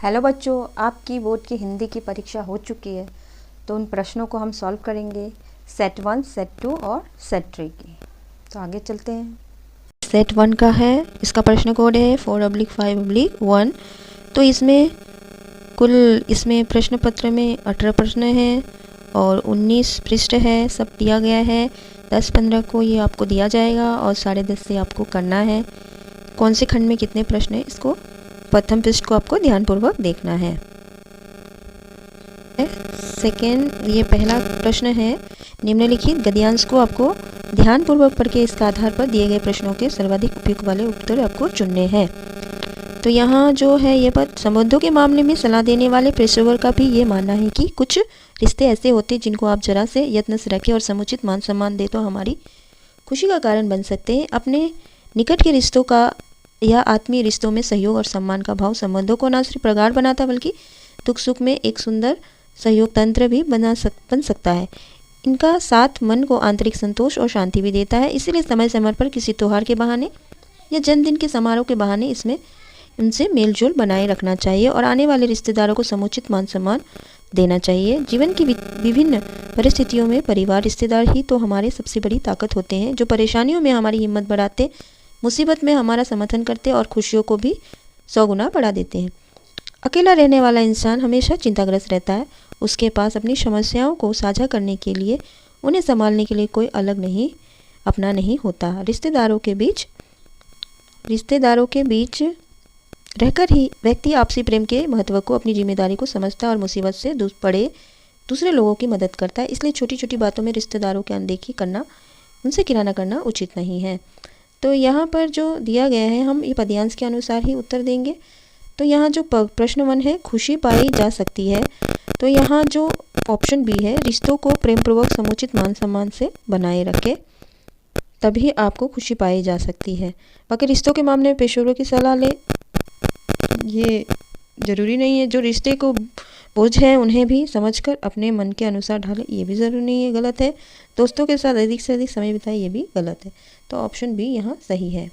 Hello बच्चों, आपकी board की हिंदी की परीक्षा हो चुकी है। तो उन प्रश्नों को हम सॉल्व करेंगे, सेट 1, सेट 2 और सेट 3 की। तो आगे चलते हैं। सेट 1 का है, इसका प्रश्न कोड है 4/5/1। तो इसमें प्रश्न पत्र में 18 प्रश्न हैं और 19 पृष्ठ है, सब दिया गया है। 10-15 को ये आपको दिया जाएगा और 10:30 से आपको करना है। कौन से खंड में कितने प्रश्न हैं, इसको प्रथम पृष्ठ को आपको ध्यानपूर्वक देखना है। सेकेंड, ये पहला प्रश्न है, निम्नलिखित गद्यांश को आपको ध्यानपूर्वक पढ़ के इसके आधार पर दिए गए प्रश्नों के सर्वाधिक उपयुक्त वाले उत्तर आपको चुनने हैं। तो यहाँ जो है ये बात, संबंधों के मामले में सलाह देने वाले पेशेवर का भी ये मानना है कि कुछ रिश्ते ऐसे होते हैं जिनको आप जरा से यत्न से रखें और समुचित मान सम्मान दे तो हमारी खुशी का कारण बन सकते हैं। अपने निकट के रिश्तों का या आत्मीय रिश्तों में सहयोग और सम्मान का भाव संबंधों को न सिर्फ प्रगाढ़ बनाता बल्कि दुख सुख में एक सुंदर सहयोग तंत्र भी बन सकता है। इनका साथ मन को आंतरिक संतोष और शांति भी देता है। इसीलिए समय समय पर किसी त्यौहार के बहाने या जन्मदिन के समारोह के बहाने इसमें इनसे मेलजोल बनाए रखना चाहिए और आने वाले रिश्तेदारों को समुचित मान सम्मान देना चाहिए। जीवन की विभिन्न परिस्थितियों में परिवार रिश्तेदार ही तो हमारे सबसे बड़ी ताकत होते हैं, जो परेशानियों में हमारी हिम्मत बढ़ाते, मुसीबत में हमारा समर्थन करते और खुशियों को भी 100 गुना बढ़ा देते हैं। अकेला रहने वाला इंसान हमेशा चिंताग्रस्त रहता है। उसके पास अपनी समस्याओं को साझा करने के लिए, उन्हें संभालने के लिए कोई अपना नहीं होता। रिश्तेदारों के बीच रहकर ही व्यक्ति आपसी प्रेम के महत्व को, अपनी जिम्मेदारी को समझता है और मुसीबत से पड़े दूसरे लोगों की मदद करता है। इसलिए छोटी छोटी बातों में रिश्तेदारों की अनदेखी करना, उनसे किराना करना उचित नहीं है। तो यहाँ पर जो दिया गया है, हम ये पद्यांश के अनुसार ही उत्तर देंगे। तो यहाँ जो प्रश्न 1 है, खुशी पाई जा सकती है। तो यहाँ जो ऑप्शन बी है, रिश्तों को प्रेमपूर्वक समुचित मान सम्मान से बनाए रखें, तभी आपको खुशी पाई जा सकती है। बाकी रिश्तों के मामले में पेशेवरों की सलाह ले, ये ज़रूरी नहीं है। जो रिश्ते को बोझ है उन्हें भी समझकर अपने मन के अनुसार ढालें, ये भी ज़रूरी नहीं है, गलत है। दोस्तों के साथ अधिक से अधिक समय बिताएं, ये भी गलत है। तो ऑप्शन बी यहाँ सही है।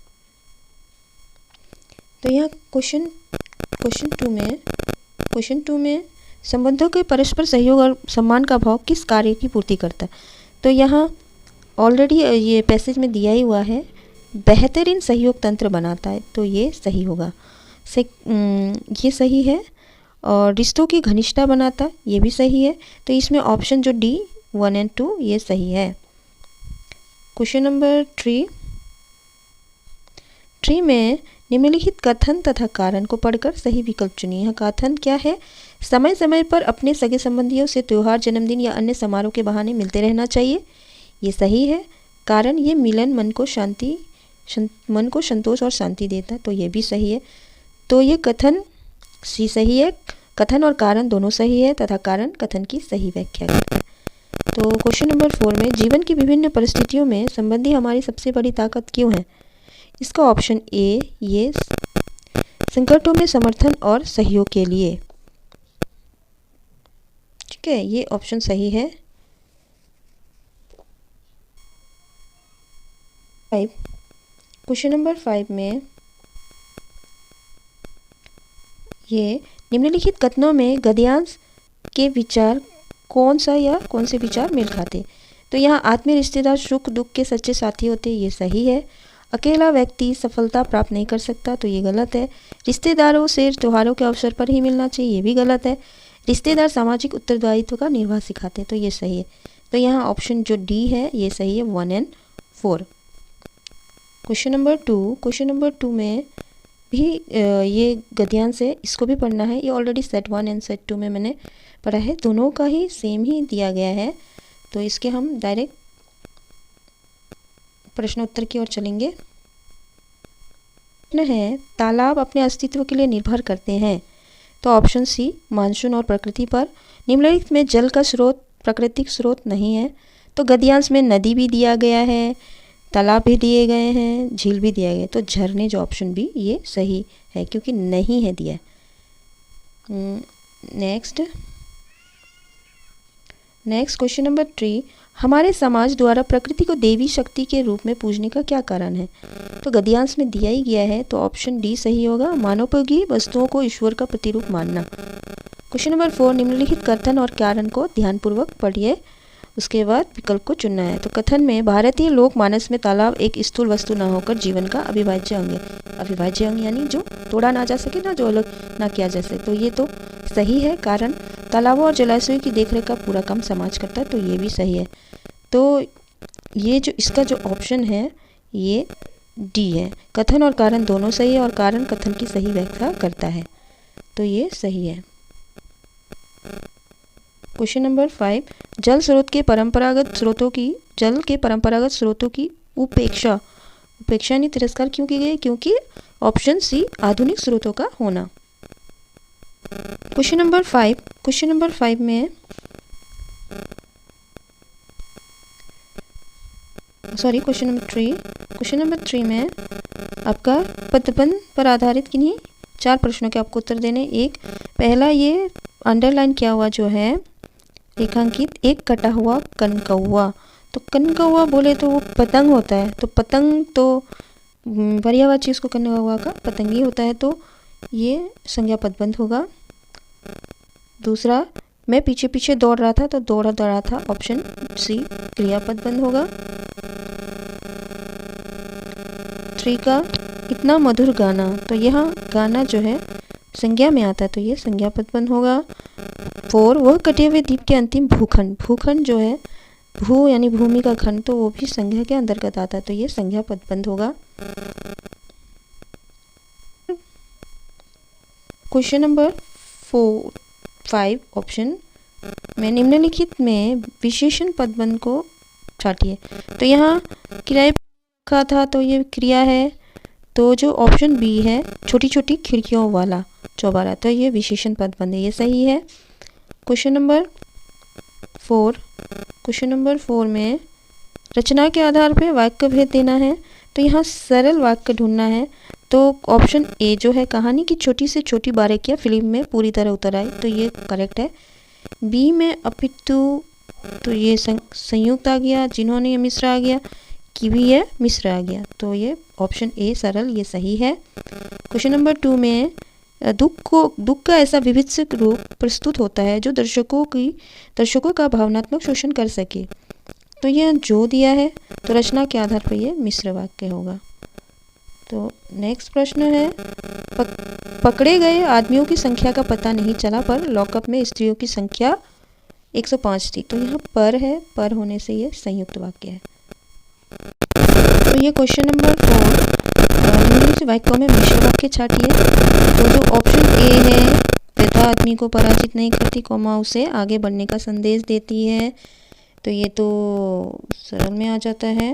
तो यहाँ क्वेश्चन 2 में संबंधों के परस्पर सहयोग और सम्मान का भाव किस कार्य की पूर्ति करता है। तो यहाँ ऑलरेडी ये पैसेज में दिया ही हुआ है, बेहतरीन सहयोग तंत्र बनाता है, तो ये सही होगा। ये सही है। और रिश्तों की घनिष्ठता बनाता, ये भी सही है। तो इसमें ऑप्शन जो डी 1 और 2 ये सही है। क्वेश्चन नंबर 3 में निम्नलिखित कथन तथा कारण को पढ़कर सही विकल्प चुनिए। यह कथन क्या है? समय समय पर अपने सगे संबंधियों से त्योहार, जन्मदिन या अन्य समारोह के बहाने मिलते रहना चाहिए, ये सही है। कारण, ये मिलन मन को संतोष और शांति देता है, तो ये भी सही है। तो ये कथन सी सही है। कथन और कारण दोनों सही है तथा कारण कथन की सही व्याख्या करता है। तो क्वेश्चन नंबर 4 में जीवन की विभिन्न परिस्थितियों में संबंधी हमारी सबसे बड़ी ताकत क्यों है? इसका ऑप्शन ए, ये संकटों में समर्थन और सहयोग के लिए। ठीक है, ये ऑप्शन सही है। 5, क्वेश्चन नंबर 5 में ये निम्नलिखित कथनों में गद्यांश के विचार कौन से विचार मेल खाते? तो यहाँ आत्मीय रिश्तेदार सुख दुख के सच्चे साथी होते, ये सही है। अकेला व्यक्ति सफलता प्राप्त नहीं कर सकता, तो ये गलत है। रिश्तेदारों से त्योहारों के अवसर पर ही मिलना चाहिए, ये भी गलत है। रिश्तेदार सामाजिक उत्तरदायित्व का निर्वाह सिखाते हैं, तो ये सही है। तो यहाँ ऑप्शन जो डी है ये सही है, 1 और 4। क्वेश्चन नंबर 2 में भी ये गद्यांश है, इसको भी पढ़ना है। ये ऑलरेडी सेट 1 और सेट 2 में मैंने पढ़ा है, दोनों का ही सेम ही दिया गया है। तो इसके हम डायरेक्ट प्रश्न उत्तर की ओर चलेंगे। प्रश्न है, तालाब अपने अस्तित्व के लिए निर्भर करते हैं। तो ऑप्शन सी, मानसून और प्रकृति पर। निम्नलिखित में जल का स्रोत प्राकृतिक स्रोत नहीं है। तो गद्यांश में नदी भी दिया गया है, तालाब भी दिए गए हैं, झील भी दिया गया है। तो झरने जो ऑप्शन बी ये सही है, क्योंकि नहीं है दिया। नेक्स्ट क्वेश्चन नंबर 3, हमारे समाज द्वारा प्रकृति को देवी शक्ति के रूप में पूजने का क्या कारण है? तो गद्यांश में दिया ही गया है, तो ऑप्शन डी सही होगा, मानवोपयोगी वस्तुओं को ईश्वर का प्रतिरूप मानना। क्वेश्चन नंबर 4, निम्नलिखित कथन और कारण को ध्यानपूर्वक पढ़िए, उसके बाद विकल्प को चुनना है। तो कथन में भारतीय लोक मानस में तालाब एक स्थूल वस्तु न होकर जीवन का अविभाज्य अंग है। अविभाज्य अंग यानी जो तोड़ा ना जा सके ना, जो अलग ना किया जा सके, तो ये तो सही है। कारण तालाबों और जलाशयों की देखरेख का पूरा काम समाज करता है, तो ये भी सही है। तो ये जो इसका जो ऑप्शन है ये डी है। कथन और कारण दोनों सही है और कारण कथन की सही व्याख्या करता है, तो ये सही है। क्वेश्चन नंबर 5, जल के परंपरागत स्रोतों की उपेक्षा यानी तिरस्कार क्यों की गई? क्योंकि ऑप्शन सी आधुनिक स्रोतों का होना। क्वेश्चन नंबर 5 में क्वेश्चन नंबर 3 में आपका पदबंध पर आधारित किन्हीं 4 प्रश्नों के आपको उत्तर देने। पहला ये अंडरलाइन किया हुआ जो है रेखांकित, एक कटा हुआ कनकौवा। तो कनकौवा बोले तो वो पतंग होता है, तो पतंग तो पर्यायवाची इसको कनकौवा का पतंग ही होता है, तो ये संज्ञा पदबंध होगा। दूसरा, मैं पीछे पीछे दौड़ रहा था, तो दौड़ा था, ऑप्शन सी क्रियापद बंद होगा। 3 का इतना मधुर गाना, तो यहाँ गाना जो है संज्ञा में आता है, तो ये संज्ञा पद बंद होगा। 4, वह कटे हुए द्वीप के अंतिम भूखंड जो है, भू यानी भूमि का खंड, तो वो भी संज्ञा के अंतर्गत आता है, तो ये संज्ञा पद बंद होगा। क्वेश्चन नंबर 5 ऑप्शन में निम्नलिखित में विशेषण पदबंध को छाटिए। तो यहाँ किराए का था, तो ये क्रिया है, तो जो ऑप्शन बी है छोटी छोटी खिड़कियों वाला चौबारा, तो ये विशेषण पदबंध है, ये सही है। क्वेश्चन नंबर 4 में रचना के आधार पे वाक्य भेद देना है, तो यहाँ सरल वाक्य ढूंढना है। तो ऑप्शन ए जो है कहानी की छोटी से छोटी बारीकियाँ फिल्म में पूरी तरह उतर आई, तो ये करेक्ट है। बी में अपितु, तो ये संयुक्त आ गया, जिन्होंने मिश्र आ गया, कि भी ये मिश्र आ गया, तो ये ऑप्शन ए सरल ये सही है। क्वेश्चन नंबर 2 में दुख का ऐसा विभिन्न रूप प्रस्तुत होता है जो दर्शकों का भावनात्मक शोषण कर सके, तो यह जो दिया है, तो रचना के आधार पर यह मिश्र वाक्य होगा। तो नेक्स्ट प्रश्न है, पकड़े गए आदमियों की संख्या का पता नहीं चला, पर लॉकअप में स्त्रियों की संख्या 105 थी, तो यहाँ पर है, पर होने से ये संयुक्त वाक्य है। तो ये क्वेश्चन नंबर 4 वाक्यों में मिश्र वाक्य छाटिए। तो जो ऑप्शन ए है, व्यथा आदमी को पराजित नहीं करती, कौमा उसे आगे बढ़ने का संदेश देती है, तो ये तो सरल में आ जाता है।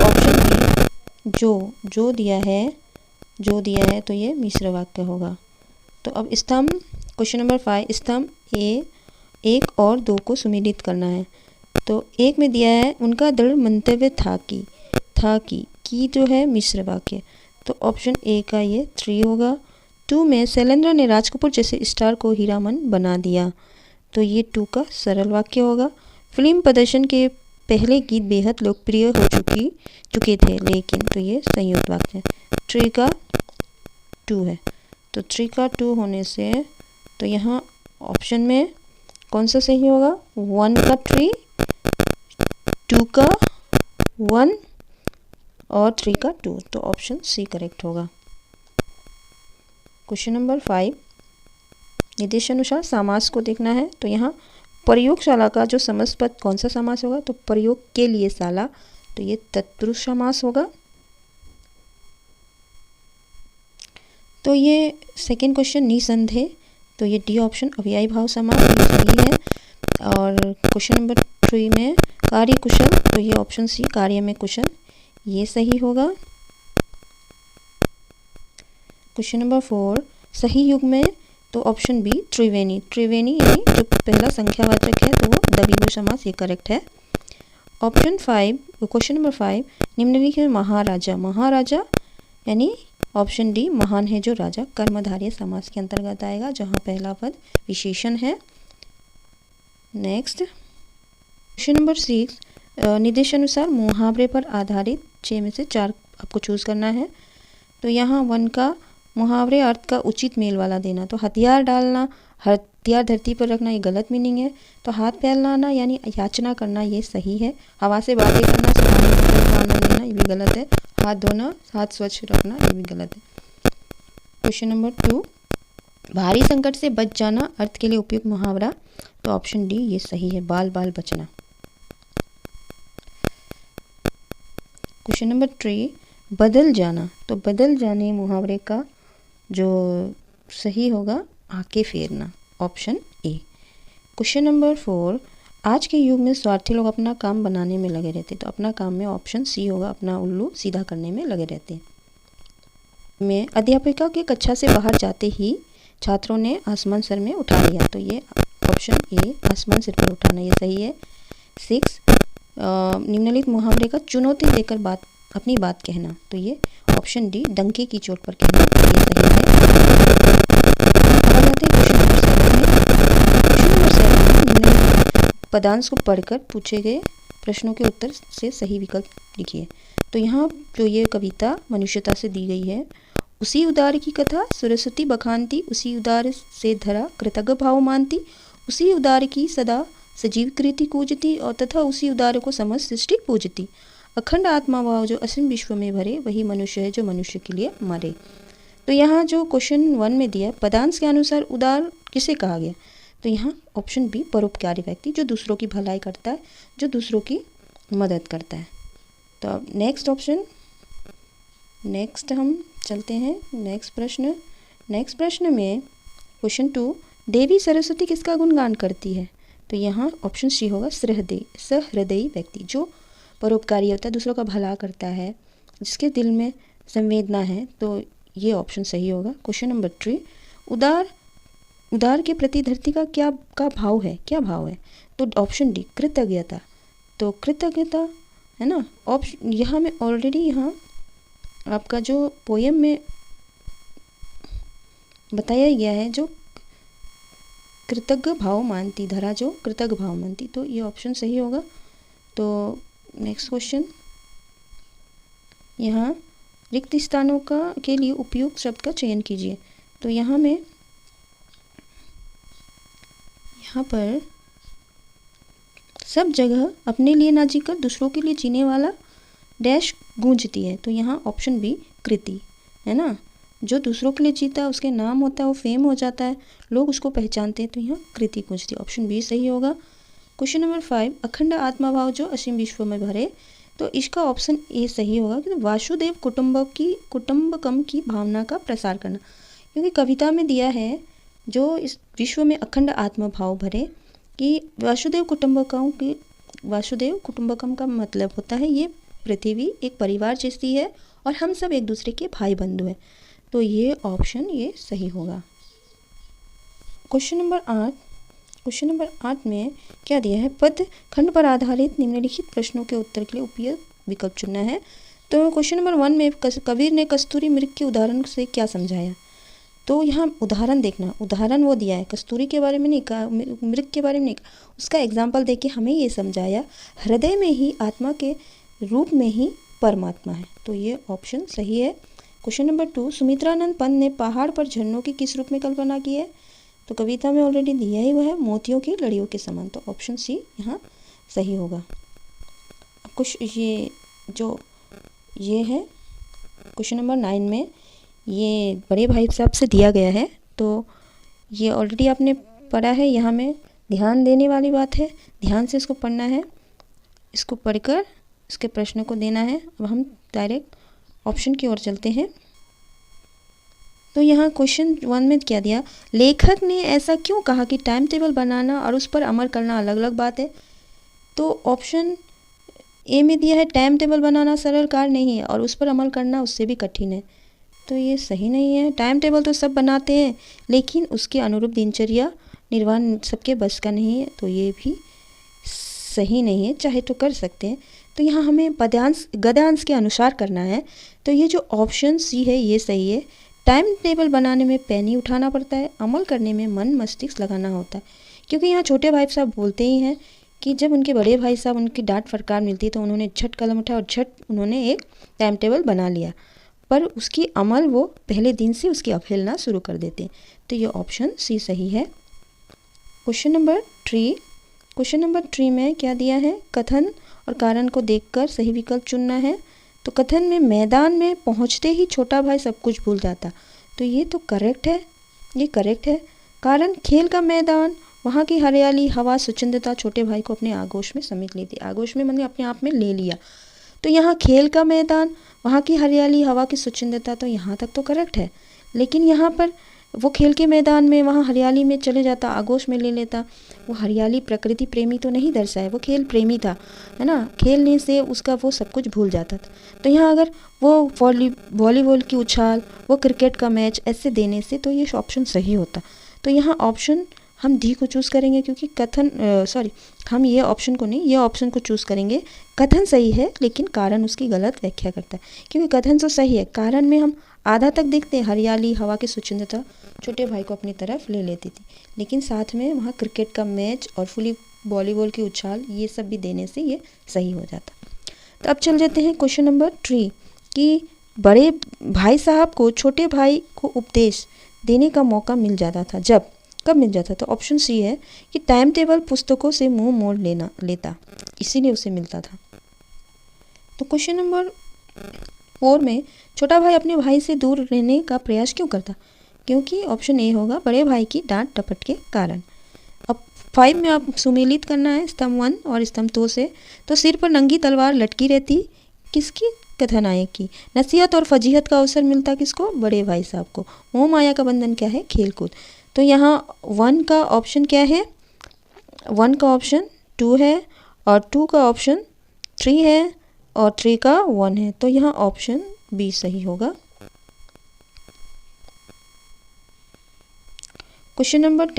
ऑप्शन बी जो दिया है, तो ये मिश्र वाक्य होगा। तो अब स्तंभ, क्वेश्चन नंबर 5, स्तंभ ए 1 और 2 को सुमेलित करना है। तो 1 में दिया है, उनका दृढ़ मंतव्य था कि जो है मिश्र वाक्य, तो ऑप्शन ए का ये 3 होगा। 2 में शैलेंद्र ने राज कपूर जैसे स्टार को हीरामन बना दिया, तो ये 2 का सरल वाक्य होगा। फिल्म प्रदर्शन के पहले गीत बेहद लोकप्रिय हो चुके थे लेकिन, तो ये संयुक्त वाक्य है। 3 का 2 है, तो 3 का 2 होने से तो यहाँ ऑप्शन में कौन सा सही होगा? 1 का 3, 2 का 1 और 3 का 2, तो ऑप्शन सी करेक्ट होगा। क्वेश्चन नंबर 5, निर्देशानुसार समास को देखना है। तो यहाँ प्रयोगशाला का जो समस्त पद कौन सा समास होगा? तो प्रयोग के लिए शाला, तो ये तत्पुरुष समास होगा। तो ये सेकेंड क्वेश्चन निसंदेह, तो ये डी ऑप्शन अव्ययी भाव समास सही है। और क्वेश्चन नंबर 3 में कार्य कुशल, तो ये ऑप्शन सी कार्य में कुशल, ये सही होगा। क्वेश्चन नंबर 4 सही युग में, तो ऑप्शन बी त्रिवेणी यानी जो पहला संख्यावाचक है, तो वो द्विगु समास, ये करेक्ट है। ऑप्शन 5, क्वेश्चन नंबर 5 निम्नलिखित में महाराजा यानी ऑप्शन डी महान है जो राजा, कर्मधारय समास के अंतर्गत आएगा, जहाँ पहला पद विशेषण है। नेक्स्ट क्वेश्चन नंबर 6, निर्देशानुसार मुहावरे पर आधारित 6 में से 4 आपको चूज़ करना है। तो यहाँ 1 का मुहावरे अर्थ का उचित मेल वाला देना। तो हथियार डालना, हथियार धरती पर रखना, ये गलत मीनिंग है। तो हाथ फैलाना यानी याचना करना, ये सही है। हवा से बातें करना, आनंद लेना, ये भी गलत है। हाथ धोना, हाथ स्वच्छ रखना, ये भी गलत है। क्वेश्चन नंबर 2, भारी संकट से बच जाना अर्थ के लिए उपयुक्त मुहावरा। तो ऑप्शन डी ये सही है, बाल बाल बचना। क्वेश्चन नंबर 3, बदल जाना। तो बदल जाने मुहावरे का जो सही होगा आके फेरना, ऑप्शन ए। क्वेश्चन नंबर 4, आज के युग में स्वार्थी लोग अपना काम बनाने में लगे रहते हैं। तो अपना काम में ऑप्शन सी होगा, अपना उल्लू सीधा करने में लगे रहते हैं। में अध्यापिका के कक्षा से बाहर जाते ही छात्रों ने आसमान सर में उठा लिया। तो ये ऑप्शन ए, आसमान सिर पर उठाना, ये सही है। 6, निम्नलिखित मुहावरे का चुनौती देकर अपनी बात कहना। तो ये ऑप्शन डी, डंके की चोट पर कहना, ये सही है। आ जाते हैं क्वेश्चन नंबर 7 में। क्वेश्चन नंबर 7 में निम्नलिखित पदांश को पढ़कर पूछे गए प्रश्नों के उत्तर से सही विकल्प लिखिए। तो यहाँ जो ये कविता मनुष्यता से दी गई है, उसी उदार की कथा सरस्वती बखानती, उसी उदार से धरा कृतज्ञ भाव मानती, उसी उदार की सदा सजीव कृति कूजती, और तथा उसी उदार को समस्त सृष्टि पूजती। अखंड आत्मा भाव जो असीम विश्व में भरे, वही मनुष्य है जो मनुष्य के लिए मरे। तो यहाँ जो क्वेश्चन 1 में दिया, पदांश के अनुसार उदार किसे कहा गया। तो यहाँ ऑप्शन बी, परोपकारी व्यक्ति, जो दूसरों की भलाई करता है, जो दूसरों की मदद करता है। तो अब नेक्स्ट ऑप्शन, नेक्स्ट हम चलते हैं नेक्स्ट प्रश्न में क्वेश्चन 2, देवी सरस्वती किसका गुणगान करती है। तो यहाँ ऑप्शन सी होगा, सहृदयी व्यक्ति, जो परोपकारी होता है, दूसरों का भला करता है, जिसके दिल में संवेदना है। तो ये ऑप्शन सही होगा। क्वेश्चन नंबर 3, उदार के प्रति धरती का क्या भाव है। तो ऑप्शन डी, कृतज्ञता। तो कृतज्ञता है ना ऑप्शन, यहाँ में ऑलरेडी यहाँ आपका जो पोयम में बताया गया है, जो कृतज्ञ भाव मानती, धरा जो कृतज्ञ भाव मानती, तो ये ऑप्शन सही होगा। तो नेक्स्ट क्वेश्चन, यहाँ रिक्त स्थानों के लिए उपयुक्त शब्द का चयन कीजिए। तो यहाँ पर सब जगह अपने लिए ना जीकर दूसरों के लिए जीने वाला डैश गूंजती है। तो यहाँ ऑप्शन बी, कृति है ना, जो दूसरों के लिए जीता है उसके नाम होता है, वो फेम हो जाता है, लोग उसको पहचानते हैं। तो यहाँ कृति गूंजती है, ऑप्शन बी सही होगा। क्वेश्चन नंबर 5, अखंड आत्मा भाव जो असीम विश्व में भरे। तो इसका ऑप्शन ए सही होगा कि वासुदेव कुटुंबकम की भावना का प्रसार करना, क्योंकि कविता में दिया है जो इस विश्व में अखंड आत्मा भाव भरे, कि वासुदेव कुटुंबकम का मतलब होता है ये पृथ्वी एक परिवार जैसी है और हम सब एक दूसरे के भाई बंधु हैं। तो ये ऑप्शन ये सही होगा। क्वेश्चन नंबर 8 में क्या दिया है, पद खंड पर आधारित निम्नलिखित प्रश्नों के उत्तर के लिए उपयुक्त विकल्प चुनना है। तो क्वेश्चन नंबर 1 में कबीर ने कस्तूरी मृग के उदाहरण से क्या समझाया। तो यहाँ उदाहरण देखना, उदाहरण वो दिया है, कस्तूरी के बारे में नहीं कहा, मृग के बारे में नहीं कहा, उसका एग्जाम्पल दे के हमें ये समझाया, हृदय में ही आत्मा के रूप में ही परमात्मा है। तो ये ऑप्शन सही है। क्वेश्चन नंबर 2, सुमित्रानंद पंत ने पहाड़ पर झरनों की किस रूप में कल्पना की है। तो कविता में ऑलरेडी दिया ही हुआ है, मोतियों की लड़ियों के समान। तो ऑप्शन सी यहाँ सही होगा। कुछ ये है क्वेश्चन नंबर 9 में, ये बड़े भाई साहब से दिया गया है। तो ये ऑलरेडी आपने पढ़ा है, यहाँ में ध्यान देने वाली बात है, ध्यान से इसको पढ़ना है, इसको पढ़कर इसके प्रश्न को देना है। अब हम डायरेक्ट ऑप्शन की ओर चलते हैं। तो यहाँ क्वेश्चन 1 में क्या दिया, लेखक ने ऐसा क्यों कहा कि टाइम टेबल बनाना और उस पर अमल करना अलग अलग बात है। तो ऑप्शन ए में दिया है, टाइम टेबल बनाना सरल कार्य नहीं है और उस पर अमल करना उससे भी कठिन है। तो ये सही नहीं है। टाइम टेबल तो सब बनाते हैं, लेकिन उसके अनुरूप दिनचर्या निर्वहन सबके बस का नहीं है। तो ये भी सही नहीं है, चाहे तो कर सकते हैं। तो यहाँ हमें गद्यांश के अनुसार करना है। तो ये जो ऑप्शन सी है ये सही है, टाइम टेबल बनाने में पेन ही उठाना पड़ता है, अमल करने में मन मस्तिष्क लगाना होता है। क्योंकि यहाँ छोटे भाई साहब बोलते ही हैं कि जब उनके बड़े भाई साहब उनकी डांट फटकार मिलती है तो उन्होंने झट कदम उठाया और झट उन्होंने एक टाइम टेबल बना लिया, पर उसकी अमल वो पहले दिन से उसकी अवहेलना शुरू कर देते हैं। तो ये ऑप्शन सी सही है। Question number 3। क्वेश्चन नंबर 3 में क्या दिया है, कथन और कारण को देखकर सही विकल्प चुनना है। तो कथन में मैदान में पहुंचते ही छोटा भाई सब कुछ भूल जाता, तो ये तो करेक्ट है, ये करेक्ट है। कारण खेल का मैदान, वहाँ की हरियाली, हवा, स्वच्छंदता छोटे भाई को अपने आगोश में समेट लेती। आगोश में मतलब अपने आप में ले लिया। तो यहाँ खेल का मैदान, वहाँ की हरियाली, हवा की स्वच्छंदता, तो यहाँ तक तो करेक्ट है। लेकिन यहाँ पर वो खेल के मैदान में, वहाँ हरियाली में चले जाता, आगोश में ले लेता। वो हरियाली प्रकृति प्रेमी तो नहीं दर्शाए, वो खेल प्रेमी था, है ना। खेलने से उसका वो सब कुछ भूल जाता था। तो यहाँ अगर वो वॉलीबॉल की उछाल, वो क्रिकेट का मैच ऐसे देने से, तो ये ऑप्शन सही होता। तो यहाँ ऑप्शन हम डी को चूज़ करेंगे, क्योंकि हम ये ऑप्शन को नहीं, ये ऑप्शन को चूज़ करेंगे। कथन सही है लेकिन कारण उसकी गलत व्याख्या करता है, क्योंकि कथन तो सही है, कारण में हम आधा तक देखते हैं, हरियाली, हवा की स्वच्छंदता छोटे भाई को अपनी तरफ ले लेती थी, लेकिन साथ में वहाँ क्रिकेट का मैच और वॉलीबॉल की उछाल, ये सब भी देने से ये सही हो जाता। तो अब चल जाते हैं क्वेश्चन नंबर 3 कि बड़े भाई साहब को छोटे भाई को उपदेश देने का मौका मिल जाता था, कब मिल जाता? तो ऑप्शन सी है कि टाइम टेबल पुस्तकों से मुंह मोड़ लेता, इसीलिए उसे मिलता था। तो क्वेश्चन नंबर 4 में छोटा भाई अपने भाई से दूर रहने का प्रयास क्यों करता? क्योंकि ऑप्शन ए होगा बड़े भाई की डांट डपट के कारण। अब 5 में आप सुमेलित करना है स्तंभ 1 और स्तंभ 2 से। तो सिर पर नंगी तलवार लटकी रहती, किसकी? कथानायक की। नसीहत और फजीहत का अवसर मिलता किसको? बड़े भाई साहब को। मोह माया का बंधन क्या है? खेलकूद। तो यहाँ 1 का ऑप्शन क्या है? 1 का ऑप्शन 2 है और 2 का ऑप्शन 3 है और 3 का 1 है। तो यहाँ ऑप्शन बी सही होगा। क्वेश्चन नंबर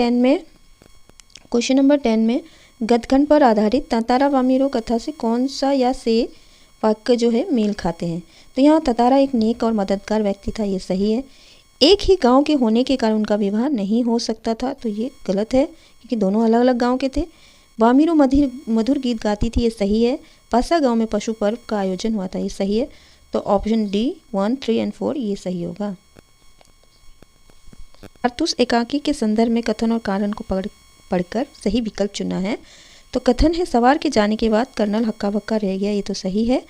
10 में गदखंड पर आधारित तातारा वामीरो कथा से कौन सा या से वाक्य जो है मेल खाते हैं? तो यहाँ तातारा एक नेक और मददगार व्यक्ति था, ये सही है। एक ही गांव के होने के कारण उनका विवाह नहीं हो सकता था, तो ये गलत है, क्योंकि दोनों अलग अलग गांव के थे। वामीरो मधुर गीत गाती थी, ये सही है। पासा गांव में पशु पर्व का आयोजन हुआ था, ये सही है। तो ऑप्शन डी 1, 3 एंड 4 ये सही होगा। कारतूस एकाकी के संदर्भ में कथन और कारण को पढ़कर सही विकल्प चुना है। तो कथन है सवार के जाने के बाद कर्नल हक्का बक्का रह गया, ये तो सही है।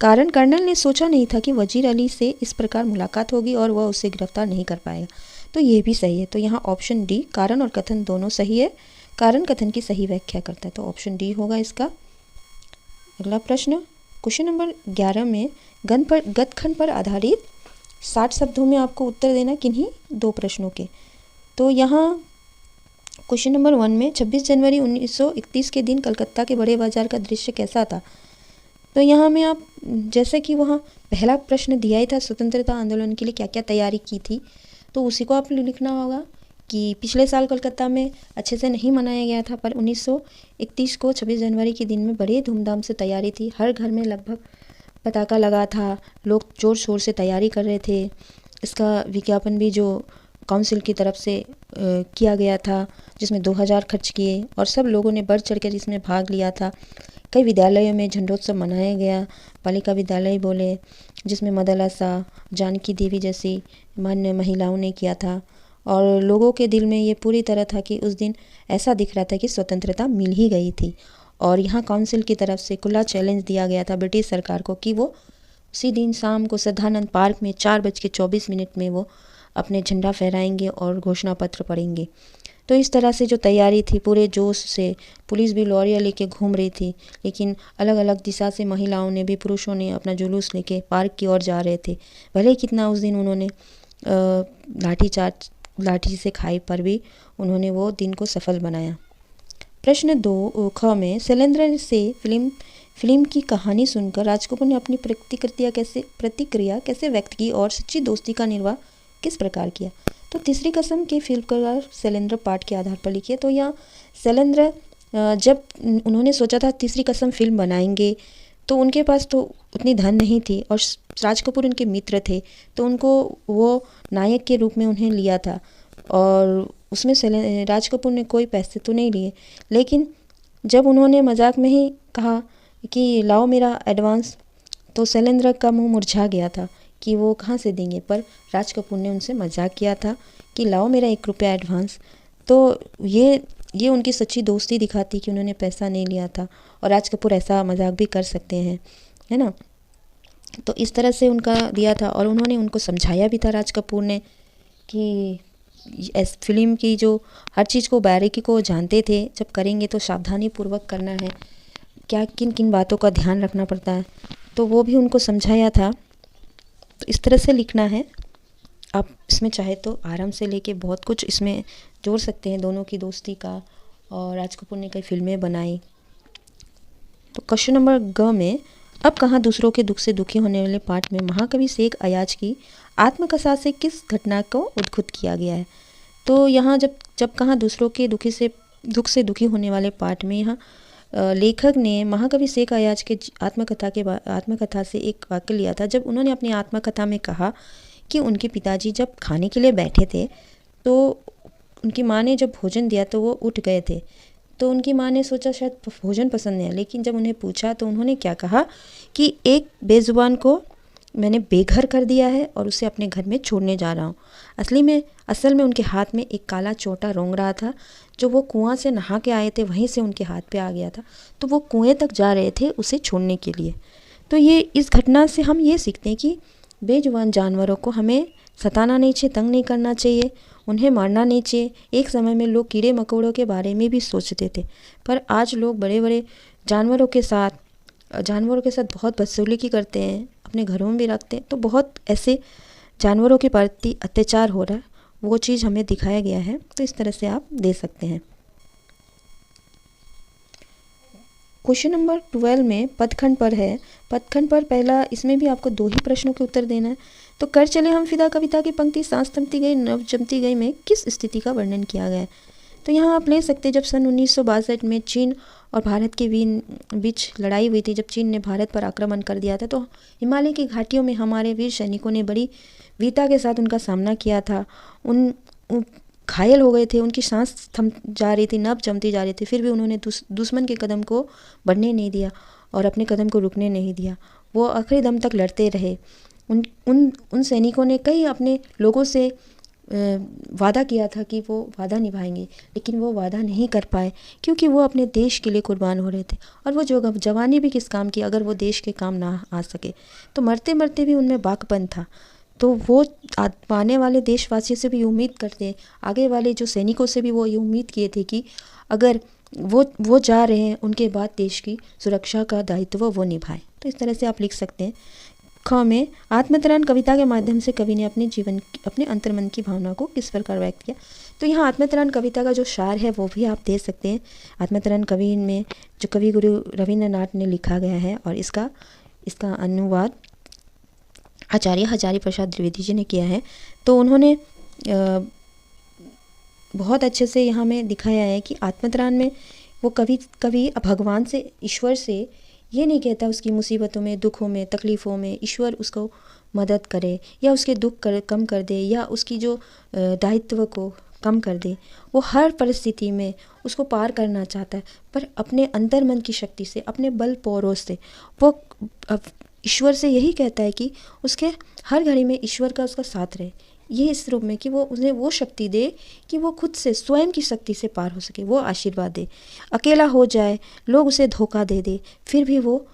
कारण कर्नल ने सोचा नहीं था कि वजीर अली से इस प्रकार मुलाकात होगी और वह उसे गिरफ्तार नहीं कर पाएगा, तो ये भी सही है। तो यहाँ ऑप्शन डी कारण और कथन दोनों सही है। कारण कथन की सही व्याख्या करता है, तो ऑप्शन डी होगा इसका। अगला प्रश्न क्वेश्चन नंबर 11 में गदखंड पर आधारित 60 शब्दों में आपको उत्तर देना किन्हीं 2 प्रश्नों के। तो यहाँ क्वेश्चन नंबर 1 में 26 जनवरी 1931 के दिन कलकत्ता के बड़े बाजार का दृश्य कैसा था? तो यहाँ में आप जैसे कि वहाँ पहला प्रश्न दिया ही था स्वतंत्रता आंदोलन के लिए क्या क्या तैयारी की थी, तो उसी को आप लिखना होगा कि पिछले साल कोलकाता में अच्छे से नहीं मनाया गया था, पर 1931 को 26 जनवरी के दिन में बड़े धूमधाम से तैयारी थी। हर घर में लगभग पताका लगा था, लोग जोर शोर से तैयारी कर रहे थे। इसका विज्ञापन भी जो काउंसिल की तरफ से किया गया था, जिसमें 2000 खर्च किए और सब लोगों ने बढ़ चढ़ कर इसमें भाग लिया था। कई विद्यालयों में झंडोत्सव मनाया गया, बालिका विद्यालय बोले, जिसमें मदला शाह, जानकी देवी जैसी मान्य महिलाओं ने किया था। और लोगों के दिल में ये पूरी तरह था कि उस दिन ऐसा दिख रहा था कि स्वतंत्रता मिल ही गई थी। और यहाँ काउंसिल की तरफ से खुला चैलेंज दिया गया था ब्रिटिश सरकार को कि वो उसी दिन शाम को सदानंद पार्क में 4:24 में वो अपने झंडा फहराएंगे और घोषणा पत्र पढ़ेंगे। तो इस तरह से जो तैयारी थी पूरे जोश से, पुलिस भी लॉरियां लेके घूम रही थी, लेकिन अलग अलग दिशा से महिलाओं ने भी, पुरुषों ने अपना जुलूस लेके पार्क की ओर जा रहे थे। भले कितना उस दिन उन्होंने लाठी से खाई, पर भी उन्होंने वो दिन को सफल बनाया। प्रश्न 2 ख में शैलेंद्र से फिल्म की कहानी सुनकर राजकपूर ने अपनी प्रतिक्रिया कैसे व्यक्त की और सच्ची दोस्ती का निर्वाह किस प्रकार किया? तो तीसरी कसम के फिल्मकार शैलेंद्र पाठ के आधार पर लिखी है। तो यहाँ शैलेंद्र जब उन्होंने सोचा था तीसरी कसम फिल्म बनाएंगे, तो उनके पास तो उतनी धन नहीं थी और राज कपूर उनके मित्र थे, तो उनको वो नायक के रूप में उन्हें लिया था। और उसमें राज कपूर ने कोई पैसे तो नहीं लिए, लेकिन जब उन्होंने मजाक में ही कहा कि लाओ मेरा एडवांस, तो शैलेंद्र का मुंह मुरझा गया था कि वो कहाँ से देंगे। पर राज कपूर ने उनसे मजाक किया था कि लाओ मेरा 1 रुपया एडवांस। तो ये उनकी सच्ची दोस्ती दिखाती कि उन्होंने पैसा नहीं लिया था, और राज कपूर ऐसा मजाक भी कर सकते हैं, है ना। तो इस तरह से उनका दिया था, और उन्होंने उनको समझाया भी था राज कपूर ने कि इस फिल्म की जो हर चीज़ को बारीकी को जानते थे, जब करेंगे तो सावधानी पूर्वक करना है, क्या किन किन बातों का ध्यान रखना पड़ता है, तो वो भी उनको समझाया था। तो इस तरह से लिखना है। आप इसमें चाहे तो आराम से लेके बहुत कुछ इसमें जोड़ सकते हैं दोनों की दोस्ती का, और राज कपूर ने कई फिल्में बनाई। तो क्वेश्चन नंबर ग में, अब कहाँ दूसरों के दुख से दुखी होने वाले पाठ में महाकवि शेख अयाज की आत्मकथा से किस घटना को उद्घुत किया गया है। तो यहाँ जब कहाँ दूसरों के दुख से दुखी होने वाले पाठ में यहाँ लेखक ने महाकवि शेख अयाज के आत्मकथा से एक वाक्य लिया था, जब उन्होंने अपनी आत्मकथा में कहा कि उनके पिताजी जब खाने के लिए बैठे थे, तो उनकी माँ ने जब भोजन दिया तो वो उठ गए थे। तो उनकी माँ ने सोचा शायद भोजन पसंद नहीं है, लेकिन जब उन्हें पूछा तो उन्होंने क्या कहा कि एक बेजुबान को मैंने बेघर कर दिया है और उसे अपने घर में छोड़ने जा रहा हूँ। असल में उनके हाथ में एक काला चोटा रोंग रहा था, जो वो कुआं से नहा के आए थे वहीं से उनके हाथ पे आ गया था, तो वो कुएं तक जा रहे थे उसे छोड़ने के लिए। तो ये इस घटना से हम ये सीखते हैं कि बेजुबान जानवरों को हमें सताना नहीं चाहिए, तंग नहीं करना चाहिए, उन्हें मारना नहीं चाहिए। एक समय में लोग कीड़े मकोड़ों के बारे में भी सोचते थे, पर आज लोग बड़े बड़े जानवरों के साथ बहुत बदसलूकी करते हैं, अपने घरों में भी रखते हैं। तो बहुत ऐसे जानवरों के प्रति अत्याचार हो रहा है, वो चीज़ हमें दिखाया गया है। तो इस तरह से आप दे सकते हैं। क्वेश्चन नंबर 12 में पदखंड पर है। पदखंड पर पहला, इसमें भी आपको 2 ही प्रश्नों के उत्तर देना है। तो कर चले हम फिदा कविता की पंक्ति सांस थमती गई नभ जमती गई में किस स्थिति का वर्णन किया गया है। तो यहाँ आप ले सकते हैं, जब सन 1962 में चीन और भारत के बीच लड़ाई हुई थी, जब चीन ने भारत पर आक्रमण कर दिया था, तो हिमालय की घाटियों में हमारे वीर सैनिकों ने बड़ी वीरता के साथ उनका सामना किया था। उन घायल हो गए थे, उनकी सांस थम जा रही थी, नब्ज जमती जा रही थी, फिर भी उन्होंने दुश्मन के कदम को बढ़ने नहीं दिया और अपने कदम को रुकने नहीं दिया। वो आखिरी दम तक लड़ते रहे। उन सैनिकों ने कई अपने लोगों से वादा किया था कि वो वादा निभाएंगे, लेकिन वो वादा नहीं कर पाए, क्योंकि वो अपने देश के लिए कुर्बान हो रहे थे। और वो जो जवानी भी किस काम की, अगर वो देश के काम ना आ सके तो मरते मरते भी उनमें बाकपन था। तो वो आने वाले देशवासियों से भी उम्मीद करते, आगे वाले जो सैनिकों से भी वो ये उम्मीद किए थे कि अगर वो जा रहे हैं, उनके बाद देश की सुरक्षा का दायित्व वो निभाएं। तो इस तरह से आप लिख सकते हैं। ख में, आत्मतरण कविता के माध्यम से कवि ने अपने अंतर्मन की भावना को किस प्रकार व्यक्त किया। तो यहाँ आत्मतरण कविता का जो सार है वो भी आप दे सकते हैं। आत्मतरण कवि में जो कवि गुरु रविंद्रनाथ ने लिखा गया है, और इसका अनुवाद आचार्य हजारी प्रसाद द्विवेदी जी ने किया है। तो उन्होंने बहुत अच्छे से यहाँ में दिखाया है कि आत्मतरण में वो कवि भगवान से, ईश्वर से ये नहीं कहता उसकी मुसीबतों में, दुखों में, तकलीफ़ों में ईश्वर उसको मदद करे या उसके दुख कम कर दे या उसकी जो दायित्व को कम कर दे। वो हर परिस्थिति में उसको पार करना चाहता है, पर अपने अंतर्मन की शक्ति से, अपने बल पौरों से वो ईश्वर से यही कहता है कि उसके हर घड़ी में ईश्वर का उसका साथ रहे। ये इस रूप में कि वो उन्हें वो शक्ति दे कि वो खुद से स्वयं की शक्ति से पार हो सके, वो आशीर्वाद दे। अकेला हो जाए, लोग उसे धोखा दे, फिर भी वो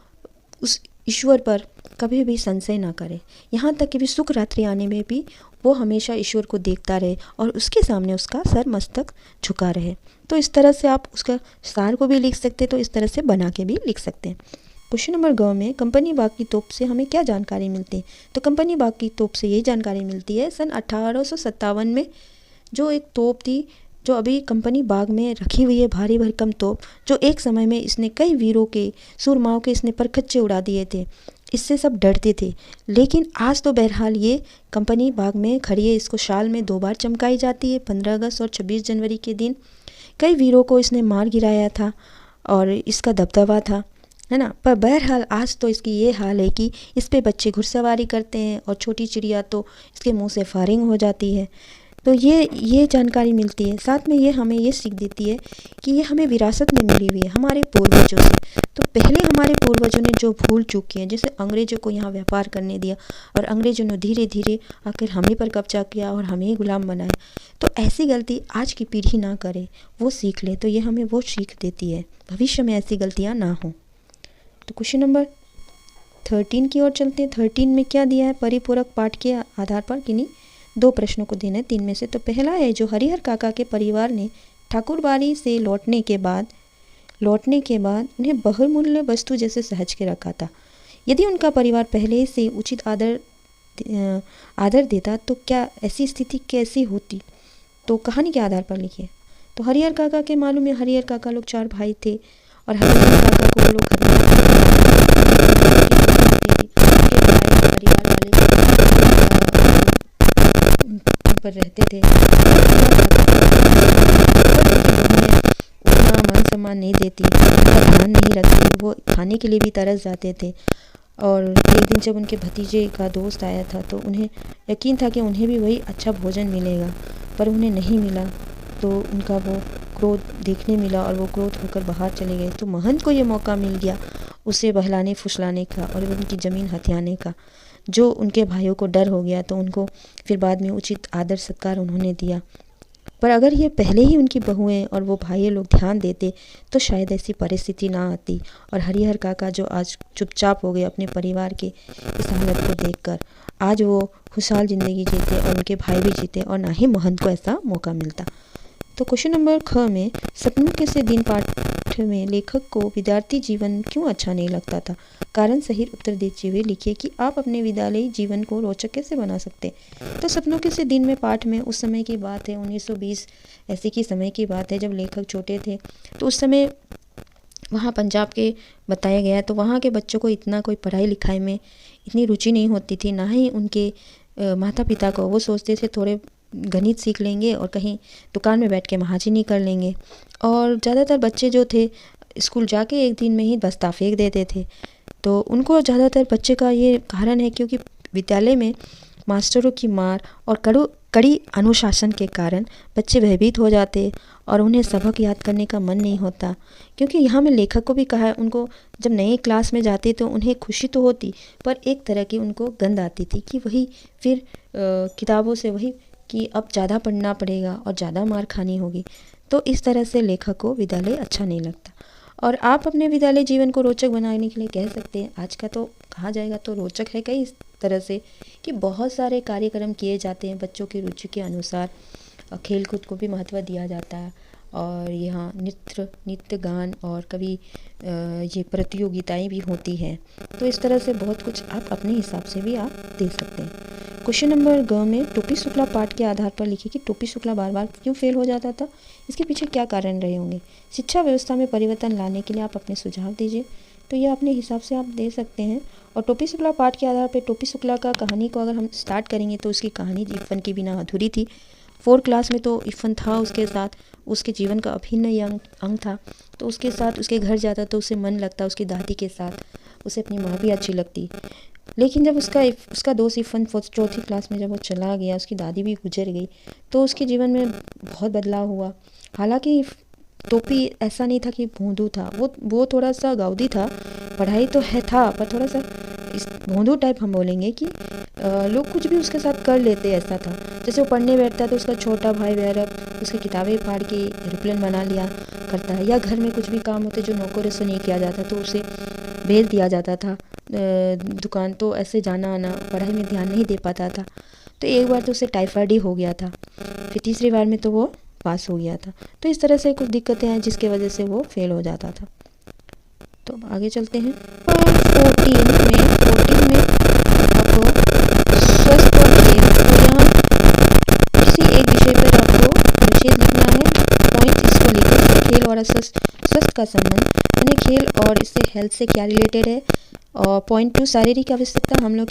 उस ईश्वर पर कभी भी संशय ना करे। यहाँ तक कि भी सुख रात्रि आने में भी वो हमेशा ईश्वर को देखता रहे और उसके सामने उसका सर मस्तक झुका रहे। तो इस तरह से आप उसका सार को भी लिख सकते हैं, तो इस तरह से बना के भी लिख सकते हैं। क्वेश्चन नंबर ग में, कंपनी बाग की तोप से हमें क्या जानकारी मिलती है। तो कंपनी बाग की तोप से यही जानकारी मिलती है, सन 1857 में जो एक तोप थी, जो अभी कंपनी बाग में रखी हुई है, भारी भरकम तोप, जो एक समय में इसने कई वीरों के, सूरमाओं के इसने परखच्चे उड़ा दिए थे। इससे सब डरते थे, लेकिन आज तो बहरहाल ये कंपनी बाग में खड़ी है। इसको साल में 2 बार चमकाई जाती है, 15 अगस्त और 26 जनवरी के दिन। कई वीरों को इसने मार गिराया था और इसका दबदबा था, है ना। पर बहरहाल आज तो इसकी ये हाल है कि इस पे बच्चे घुड़सवारी करते हैं और छोटी चिड़िया तो इसके मुंह से फायरिंग हो जाती है। तो ये जानकारी मिलती है। साथ में ये हमें ये सीख देती है कि ये हमें विरासत में मिली हुई है हमारे पूर्वजों से। तो पहले हमारे पूर्वजों ने जो भूल चूक की है, जैसे अंग्रेज़ों को यहाँ व्यापार करने दिया और अंग्रेज़ों ने धीरे धीरे आकर हमें पर कब्जा किया और हमें ही गुलाम बनाया, तो ऐसी गलती आज की पीढ़ी ना करे, वो सीख ले। तो ये हमें वो सीख देती है भविष्य में ऐसी गलतियाँ ना हों। तो क्वेश्चन नंबर 13 की ओर चलते हैं। 13 में क्या दिया है, परिपूरक पाठ के आधार पर किन्हीं 2 प्रश्नों को देना है 3 में से। तो पहला है, जो हरिहर काका के परिवार ने ठाकुरबाड़ी से लौटने के बाद उन्हें बहुमूल्य वस्तु जैसे सहज के रखा था। यदि उनका परिवार पहले से उचित आदर देता तो क्या ऐसी स्थिति कैसी होती। तो कहानी के आधार पर लिखिए। तो हरिहर काका के मालूम है, हरिहर काका लोग 4 भाई थे और हरिहर काका को वो लोग परिवार वाले पर रहते थे। उतना मान सम्मान नहीं देती, उनका ध्यान नहीं रखती, वो खाने के लिए भी तरस जाते थे। और एक दिन जब उनके भतीजे का दोस्त आया था तो उन्हें यकीन था कि उन्हें भी वही अच्छा भोजन मिलेगा, पर उन्हें नहीं मिला। तो उनका वो क्रोध देखने मिला और वो क्रोध होकर बाहर चले गए। तो महंत को ये मौका मिल गया उसे बहलाने फुसलाने का और उनकी ज़मीन हथियाने का। जो उनके भाइयों को डर हो गया तो उनको फिर बाद में उचित आदर सत्कार उन्होंने दिया। पर अगर ये पहले ही उनकी बहुएं और वो भाई लोग ध्यान देते तो शायद ऐसी परिस्थिति ना आती और हरिहर काका जो आज चुपचाप हो गए अपने परिवार के इस हालत को देखकर, आज वो खुशहाल ज़िंदगी जीते और उनके भाई भी जीते और ना ही महंत को ऐसा मौका मिलता। तो क्वेश्चन नंबर 6 में, सपनों के से दिन पाठ में लेखक को विद्यार्थी जीवन क्यों अच्छा नहीं लगता था। कारण सही उत्तर देते हुए लिखिए कि आप अपने विद्यालयी जीवन को रोचक कैसे बना सकते। तो सपनों के से दिन में पाठ में उस समय की बात है, 1920 ऐसे की समय की बात है जब लेखक छोटे थे। तो उस समय वहाँ पंजाब के बताया गया, तो वहाँ के बच्चों को इतना कोई पढ़ाई लिखाई में इतनी रुचि नहीं होती थी, ना ही उनके माता पिता को। वो सोचते थे थोड़े गणित सीख लेंगे और कहीं दुकान में बैठ के महाजनी कर लेंगे। और ज़्यादातर बच्चे जो थे स्कूल जाके एक दिन में ही बस्ता फेंक देते थे। तो उनको ज़्यादातर बच्चे का ये कारण है क्योंकि विद्यालय में मास्टरों की मार और कड़ी अनुशासन के कारण बच्चे भयभीत हो जाते और उन्हें सबक याद करने का मन नहीं होता। क्योंकि यहाँ में लेखक को भी कहा है, उनको जब नए क्लास में जाते तो उन्हें खुशी तो होती पर एक तरह की उनको गंध आती थी कि वही फिर किताबों से वही कि अब ज़्यादा पढ़ना पड़ेगा और ज़्यादा मार खानी होगी। तो इस तरह से लेखक को विद्यालय अच्छा नहीं लगता। और आप अपने विद्यालय जीवन को रोचक बनाने के लिए कह सकते हैं, आज का तो कहा जाएगा तो रोचक है कई तरह से कि बहुत सारे कार्यक्रम किए जाते हैं बच्चों की रुचि के अनुसार। खेल कूद को भी महत्व दिया जाता है और यहाँ नृत्य गान और कभी ये प्रतियोगिताएं भी होती हैं। तो इस तरह से बहुत कुछ आप अपने हिसाब से भी आप दे सकते हैं। क्वेश्चन नंबर ग में टोपी शुक्ला पाठ के आधार पर लिखिए कि टोपी शुक्ला बार बार क्यों फेल हो जाता था, इसके पीछे क्या कारण रहे होंगे। शिक्षा व्यवस्था में परिवर्तन लाने के लिए आप अपने सुझाव दीजिए। तो ये अपने हिसाब से आप दे सकते हैं। और टोपी शुक्ला पाठ के आधार पर टोपी शुक्ला का कहानी को अगर हम स्टार्ट करेंगे तो उसकी कहानी इफ़न के बिना अधूरी थी। 4 क्लास में तो इफ़न था, उसके साथ उसके जीवन का अभिन्न अंग था। तो उसके साथ उसके घर जाता तो उसे मन लगता, उसकी दादी के साथ उसे अपनी माँ भी अच्छी लगती। लेकिन जब उसका दोस्त इफ़न 4th क्लास में जब वो चला गया, उसकी दादी भी गुजर गई, तो उसके जीवन में बहुत बदलाव हुआ। हालांकि टोपी ऐसा नहीं था कि भोंदू था, वो थोड़ा सा गाउदी था, पढ़ाई तो था पर थोड़ा सा इस भोंदू टाइप हम बोलेंगे कि लोग कुछ भी उसके साथ कर लेते, ऐसा था। जैसे वो पढ़ने बैठता तो उसका छोटा भाई वैरव उसकी किताबें फाड़ के एरोप्लेन बना लिया करता है, या घर में कुछ भी काम होते जो नौकरों से नहीं किया जाता तो उसे भेज दिया जाता था दुकान। तो ऐसे जाना आना, पढ़ाई में ध्यान नहीं दे पाता था। तो एक बार तो उसे टाइफाइड ही हो गया था, फिर तीसरी बार में तो वो पास हो गया था। तो इस तरह से कुछ दिक्कतें हैं जिसके वजह से वो फेल हो जाता था। तो आगे चलते हैं। 14 में आपको स्वस्थ और खेल, तो यहाँ किसी एक विषय पर आपको अनुच्छेद लिखना है। पॉइंट इसको लिखो, खेल और स्वस्थ का संबंध, यानी खेल और इससे हेल्थ से क्या रिलेटेड है। और पॉइंट 2 शारीरिक आवश्यकता, हम लोग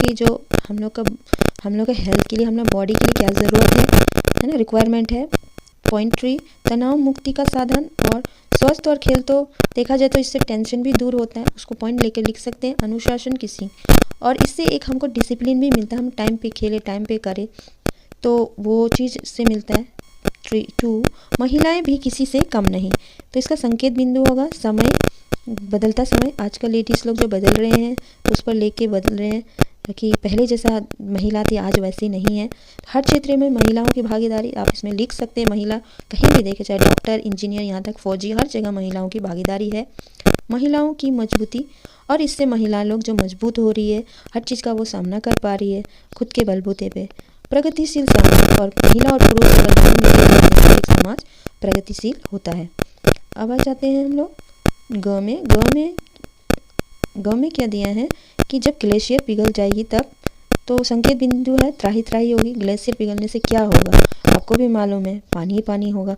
का हेल्थ के लिए, हम लोग बॉडी के लिए क्या ज़रूरत है ना, रिक्वायरमेंट है। पोइट्री तनाव मुक्ति का साधन, और स्वस्थ और खेल तो देखा जाए तो इससे टेंशन भी दूर होता है, उसको पॉइंट लेकर लिख सकते हैं। अनुशासन किसी, और इससे एक हमको डिसिप्लिन भी मिलता है, हम टाइम पे खेलें, टाइम पे करें, तो वो चीज़ से मिलता है। 2 महिलाएं भी किसी से कम नहीं, तो इसका संकेत बिंदु होगा समय, बदलता समय। आजकल लेडीज़ लोग जो बदल रहे हैं तो उस पर लेके बदल रहे हैं कि पहले जैसा महिला थी आज वैसी नहीं है। हर क्षेत्र में महिलाओं की भागीदारी आप इसमें लिख सकते हैं। महिला कहीं भी देखे, चाहे डॉक्टर, इंजीनियर, यहाँ तक फौजी, हर जगह महिलाओं की भागीदारी है। महिलाओं की मजबूती, और इससे महिला लोग जो मजबूत हो रही है, हर चीज़ का वो सामना कर पा रही है खुद के बलबूते पे। प्रगतिशील समाज, और महिला और पुरुष अगर दोनों मिलकर एक समाज प्रगतिशील होता है। अब आ जाते हैं हम लोग ग में। ग में क्या दिया है कि जब ग्लेशियर पिघल जाएगी तब, तो संकेत बिंदु है त्राही त्राही होगी। ग्लेशियर पिघलने से क्या होगा आपको भी मालूम है, पानी ही पानी होगा,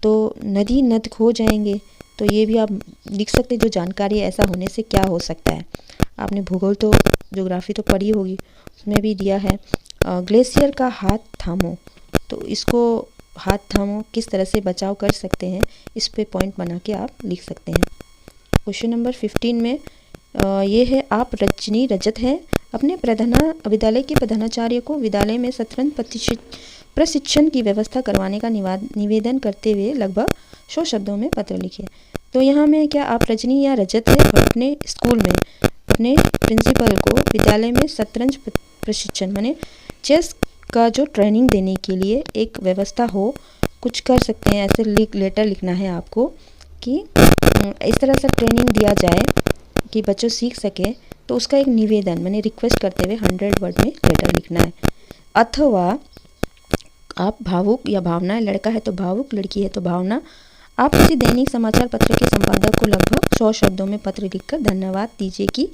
तो नदी नद खो जाएंगे। तो ये भी आप लिख सकते हैं, जो जानकारी है ऐसा होने से क्या हो सकता है। आपने भूगोल तो ज्योग्राफी तो पढ़ी होगी, उसमें भी दिया है। ग्लेशियर का हाथ थामो, तो इसको हाथ थामो किस तरह से बचाव कर सकते हैं, इस पे पॉइंट बना के आप लिख सकते हैं। क्वेश्चन नंबर 15 में ये है, आप रजनी रजत हैं, अपने विद्यालय के प्रधानाचार्य को विद्यालय में शतरंज प्रशिक्षण की व्यवस्था करवाने का निवेदन करते हुए लगभग 100 शब्दों में पत्र लिखिए। तो यहाँ में क्या आप रजनी या रजत है, और अपने स्कूल में अपने प्रिंसिपल को विद्यालय में शतरंज प्रशिक्षण माने चेस का जो ट्रेनिंग देने के लिए एक व्यवस्था हो, कुछ कर सकते हैं। ऐसे लेटर लिखना है आपको कि इस तरह से ट्रेनिंग दिया जाए कि बच्चों सीख सके, तो उसका एक निवेदन माने रिक्वेस्ट करते हुए 100 वर्ड में लेटर लिखना है। अथवा आप भावुक या भावना, लड़का है तो भावुक, लड़की है तो भावना, आप किसी दैनिक समाचार पत्र के संपादक को लगभग 100 शब्दों में पत्र लिखकर धन्यवाद दीजिए कि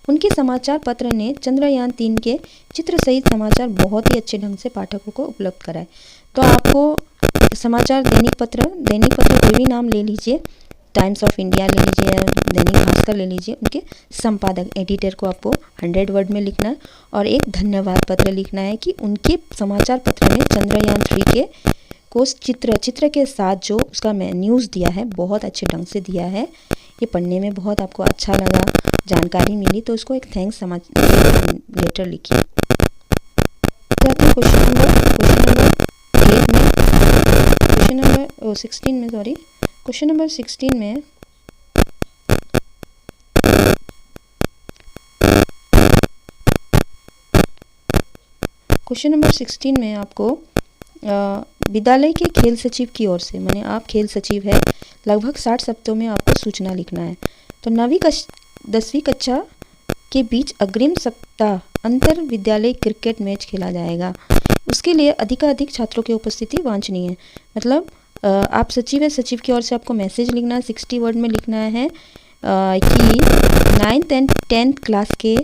उनके समाचार पत्र ने चंद्रयान 3 के चित्र सहित समाचार बहुत ही अच्छे ढंग से पाठकों को उपलब्ध कराए। तो आपको समाचार दैनिक पत्र कोई भी नाम ले लीजिए, टाइम्स ऑफ इंडिया ले लीजिए, दैनिक भास्कर ले लीजिए, उनके संपादक एडिटर को आपको 100 वर्ड में लिखना है, और एक धन्यवाद पत्र लिखना है कि उनके समाचार पत्र में चंद्रयान 3 के को चित्र के साथ जो उसका न्यूज़ दिया है बहुत अच्छे ढंग से दिया है, ये पढ़ने में बहुत आपको अच्छा लगा, जानकारी मिली, तो उसको एक थैंक्स लेटर लिखिए। क्वेश्चन नंबर 16 में क्वेश्चन नंबर 16 में आपको विद्यालय के खेल सचिव की ओर से, माने आप खेल सचिव है, लगभग 60 शब्दों में आपको सूचना लिखना है। तो 10वीं कक्षा के बीच अग्रिम सप्ताह अंतर विद्यालय क्रिकेट मैच खेला जाएगा। उसके लिए अधिकाधिक छात्रों की उपस्थिति वांछनीय है। मतलब आप सचिव है, सचिव की ओर से आपको मैसेज लिखना है, 60 वर्ड में लिखना है कि 9th एंड 10th क्लास के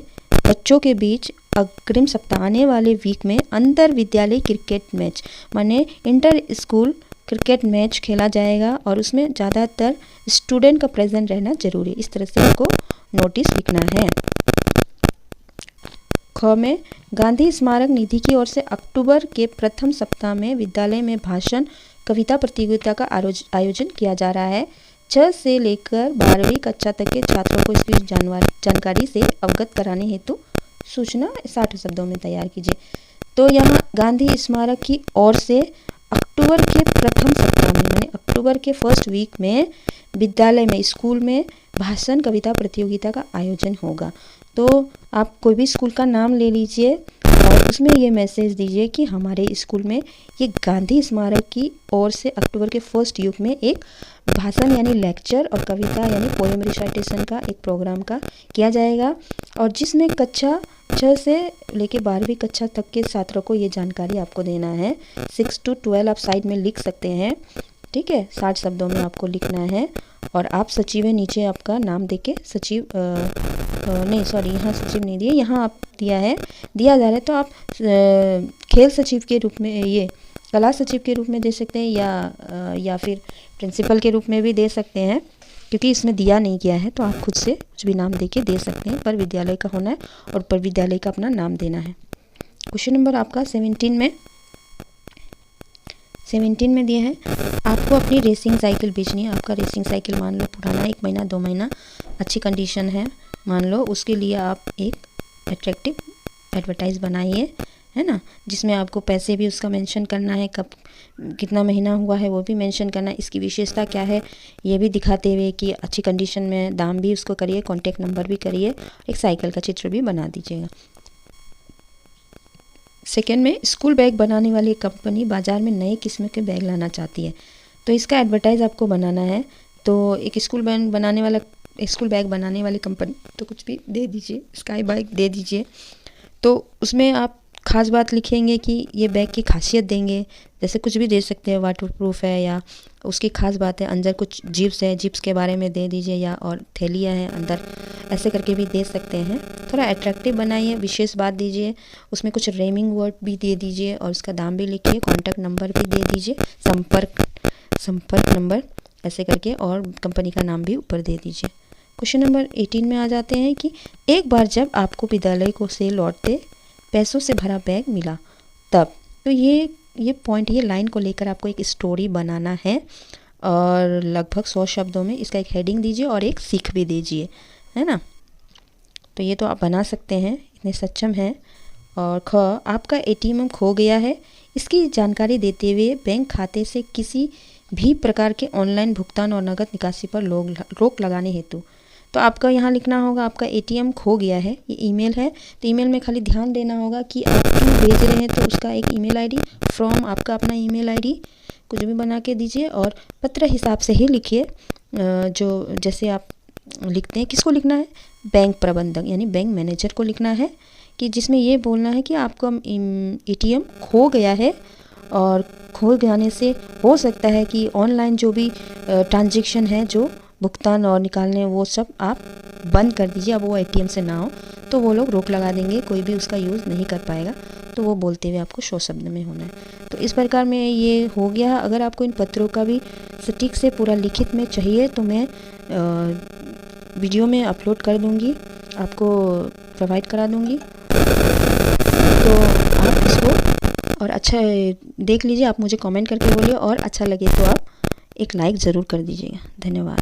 बच्चों के बीच अग्रिम सप्ताह आने वाले वीक में अंतर विद्यालय क्रिकेट मैच माने इंटर स्कूल क्रिकेट मैच खेला जाएगा, और उसमें ज़्यादातर स्टूडेंट का प्रेजेंट रहना जरूरी। इस तरह से आपको नोटिस लिखना है। ख में गांधी स्मारक निधि की ओर से अक्टूबर के प्रथम सप्ताह में विद्यालय में भाषण कविता प्रतियोगिता का आयोजन किया जा रहा है। 6 से लेकर 12वीं कक्षा तक के छात्रों को इसकी जानकारी से अवगत कराने हेतु सूचना 60 शब्दों में तैयार कीजिए। तो यहाँ गांधी स्मारक की ओर से अक्टूबर के प्रथम सप्ताह में यानी अक्टूबर के फर्स्ट वीक में विद्यालय में स्कूल में भाषण कविता प्रतियोगिता का आयोजन होगा। तो आप कोई भी स्कूल का नाम ले लीजिए और उसमें ये मैसेज दीजिए कि हमारे स्कूल में ये गांधी स्मारक की ओर से अक्टूबर के फर्स्ट वीक में एक भाषण यानी लेक्चर और कविता यानी पोएम रिसाइटेशन का एक प्रोग्राम का किया जाएगा, और जिसमें कक्षा 6 से लेके 12वीं कक्षा तक के छात्रों को ये जानकारी आपको देना है। 6 to 12 आप साइड में लिख सकते हैं, ठीक है। 60 शब्दों में आपको लिखना है और आप सचिव है, नीचे आपका नाम देके सचिव नहीं सॉरी यहाँ सचिव नहीं दिए, यहाँ आप दिया जा रहा है तो आप खेल सचिव के रूप में, ये कला सचिव के रूप में दे सकते हैं या फिर प्रिंसिपल के रूप में भी दे सकते हैं, क्योंकि इसमें दिया नहीं गया है तो आप खुद से कुछ भी नाम देके दे सकते हैं, पर विद्यालय का होना है और पर विद्यालय का अपना नाम देना है। क्वेश्चन नंबर आपका 17 में दिया है, आपको अपनी रेसिंग साइकिल बेचनी है। आपका रेसिंग साइकिल मान लो पुराना 1 महीना 2 महीना अच्छी कंडीशन है मान लो, उसके लिए आप एक अट्रैक्टिव एडवर्टाइज बनाइए, है ना, जिसमें आपको पैसे भी उसका मेंशन करना है, कब कितना महीना हुआ है वो भी मेंशन करना है, इसकी विशेषता क्या है ये भी दिखाते हुए कि अच्छी कंडीशन में, दाम भी उसको करिए, कॉन्टैक्ट नंबर भी करिए, एक साइकिल का चित्र भी बना दीजिएगा। सेकेंड में, स्कूल बैग बनाने वाली कंपनी बाज़ार में नए किस्म के बैग लाना चाहती है, तो इसका एडवर्टाइज़ आपको बनाना है। तो एक स्कूल बैग बनाने वाली कंपनी, तो कुछ भी दे दीजिए, स्काई बैग दे दीजिए। तो उसमें आप ख़ास बात लिखेंगे कि ये बैग की खासियत देंगे, जैसे कुछ भी दे सकते हैं, वाटरप्रूफ है या उसकी ख़ास बात है, अंदर कुछ जिप्स है, जिप्स के बारे में दे दीजिए, या और थैलियाँ हैं अंदर, ऐसे करके भी दे सकते हैं। थोड़ा अट्रैक्टिव बनाइए, विशेष बात दीजिए, उसमें कुछ रेमिंग वर्ड भी दे दीजिए और उसका दाम भी लिखिए, कॉन्टैक्ट नंबर भी दे दीजिए, संपर्क नंबर ऐसे करके, और कंपनी का नाम भी ऊपर दे दीजिए। क्वेश्चन नंबर 18 में आ जाते हैं कि एक बार जब आपको विद्यालय को से लौटते पैसों से भरा बैग मिला तब, तो ये पॉइंट, ये लाइन को लेकर आपको एक स्टोरी बनाना है और लगभग 100 शब्दों में इसका एक हेडिंग दीजिए और एक सीख भी दीजिए, है ना। तो ये तो आप बना सकते हैं, इतने सक्षम हैं। और ख, आपका एटीएम खो गया है, इसकी जानकारी देते हुए बैंक खाते से किसी भी प्रकार के ऑनलाइन भुगतान और नकद निकासी पर रोक लगाने हेतु, तो आपका यहाँ लिखना होगा आपका एटीएम खो गया है, ये ईमेल है, तो ईमेल में खाली ध्यान देना होगा कि आप क्यों भेज रहे हैं, तो उसका एक ईमेल आईडी फ्रॉम आपका अपना ईमेल आईडी कुछ भी बना के दीजिए, और पत्र हिसाब से ही लिखिए, जो जैसे आप लिखते हैं, किसको लिखना है, बैंक प्रबंधक यानी बैंक मैनेजर को लिखना है, कि जिसमें ये बोलना है कि आपका एटीएम खो गया है, और खो जाने से हो सकता है कि ऑनलाइन जो भी ट्रांजैक्शन है, जो भुगतान और निकालने, वो सब आप बंद कर दीजिए, अब वो एटीएम से ना हो, तो वो लोग रोक लगा देंगे, कोई भी उसका यूज़ नहीं कर पाएगा, तो वो बोलते हुए आपको 100 शब्द में होना है। तो इस प्रकार में ये हो गया। अगर आपको इन पत्रों का भी सटीक से पूरा लिखित में चाहिए तो मैं वीडियो में अपलोड कर दूँगी, आपको प्रोवाइड करा दूँगी, तो आप इसको और अच्छा देख लीजिए, आप मुझे कमेंट करके बोलिए, और अच्छा लगे तो आप एक लाइक ज़रूर कर दीजिएगा। धन्यवाद।